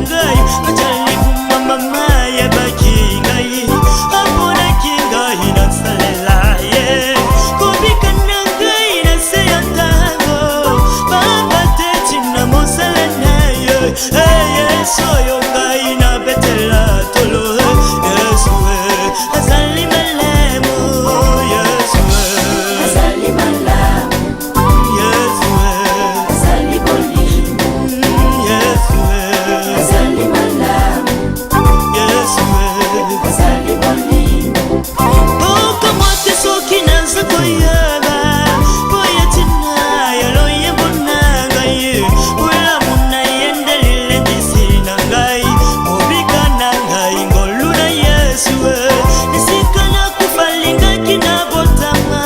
ngai ajali kumama maya baki ngai apona kingai na salela ye kubika ngai na seyantango baba teti na mosalana ye yeso yo ngai na betela tolo yesu azali malemu yesu azali malamu yesu azali bolimo yesu azali malamu yesu azali bolimo Oka mwate soki nanza koyaba Koyetina yalo yembona ngai Ula muna yendelile disi na ngai Mubika na ngai ngolu na yesu Nisika na kufalinga kina botama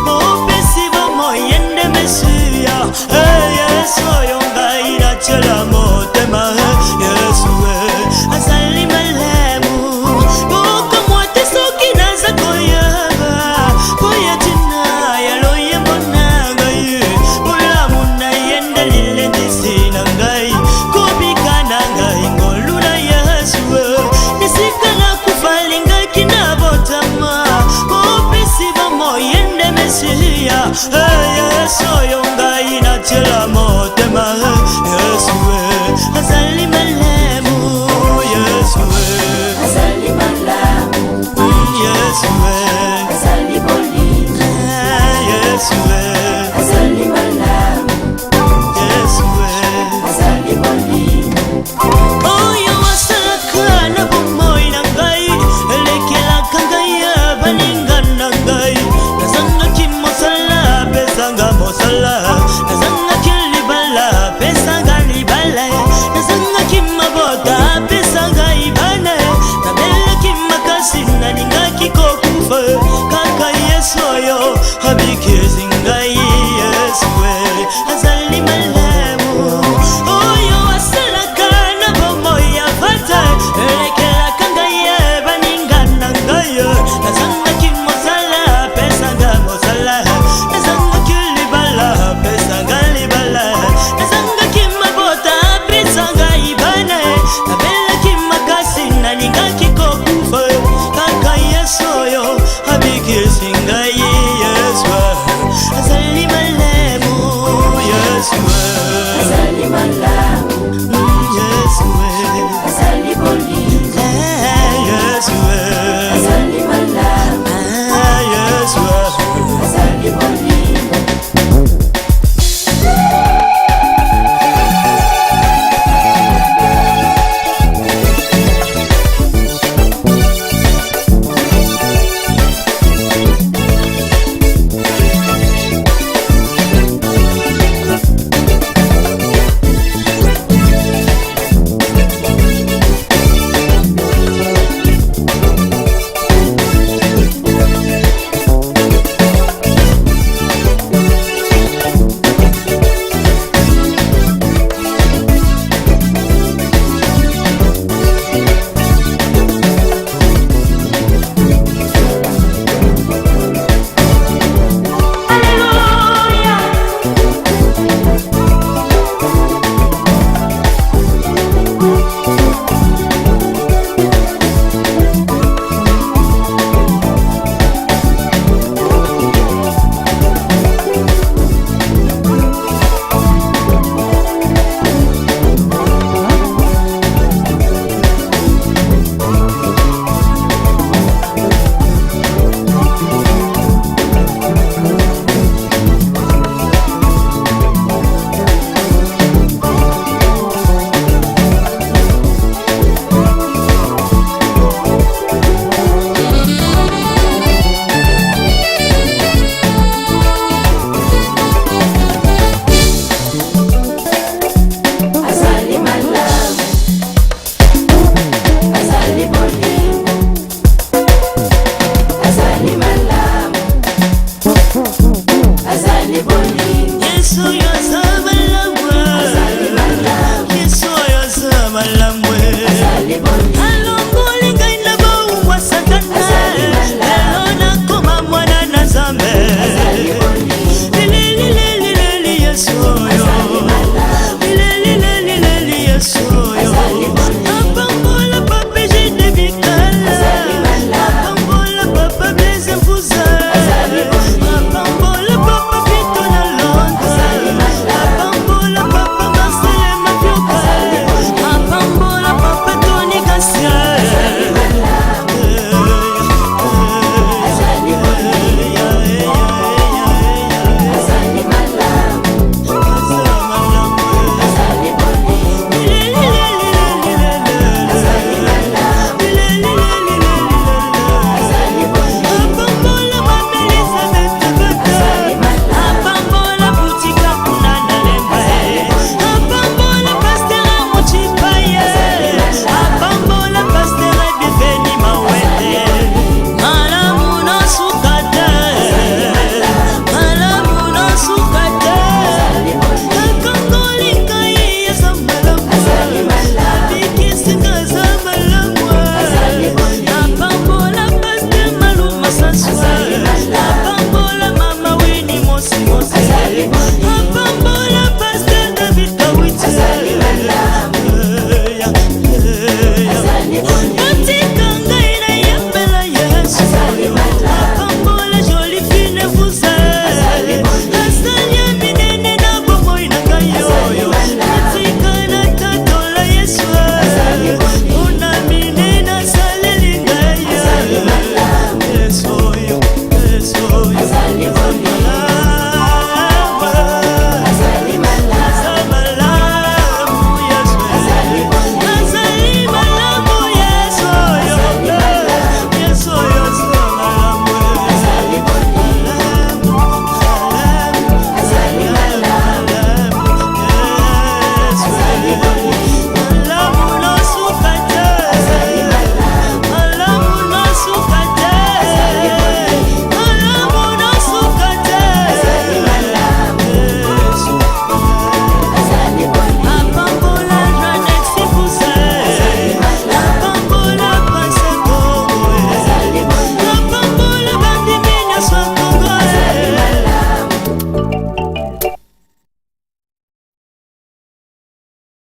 Mopesi bomo yende mesia Yesu yo ngai na chela motema Yesu azali malemu Oka mwate soki nanza koyaba Koyetina yalo yembona ngai Ula muna yendelile disi na ngai Kubika na ngai ngolu na yesu Nisika na kufalinga kina botama Mopesi bomo yende mesia Yesu yo ngai na chela motema Yesu azali malemu Yesu azali malamu Yesu azali bolimo Yesu azali malamu Yesu azali bolimo Oyo wasalaka na bomoi na ngai Elekelaka ngai baninga na ngai Nazanga kimosala pesanga mosala Nazanga kilibala pesanga libala Nazanga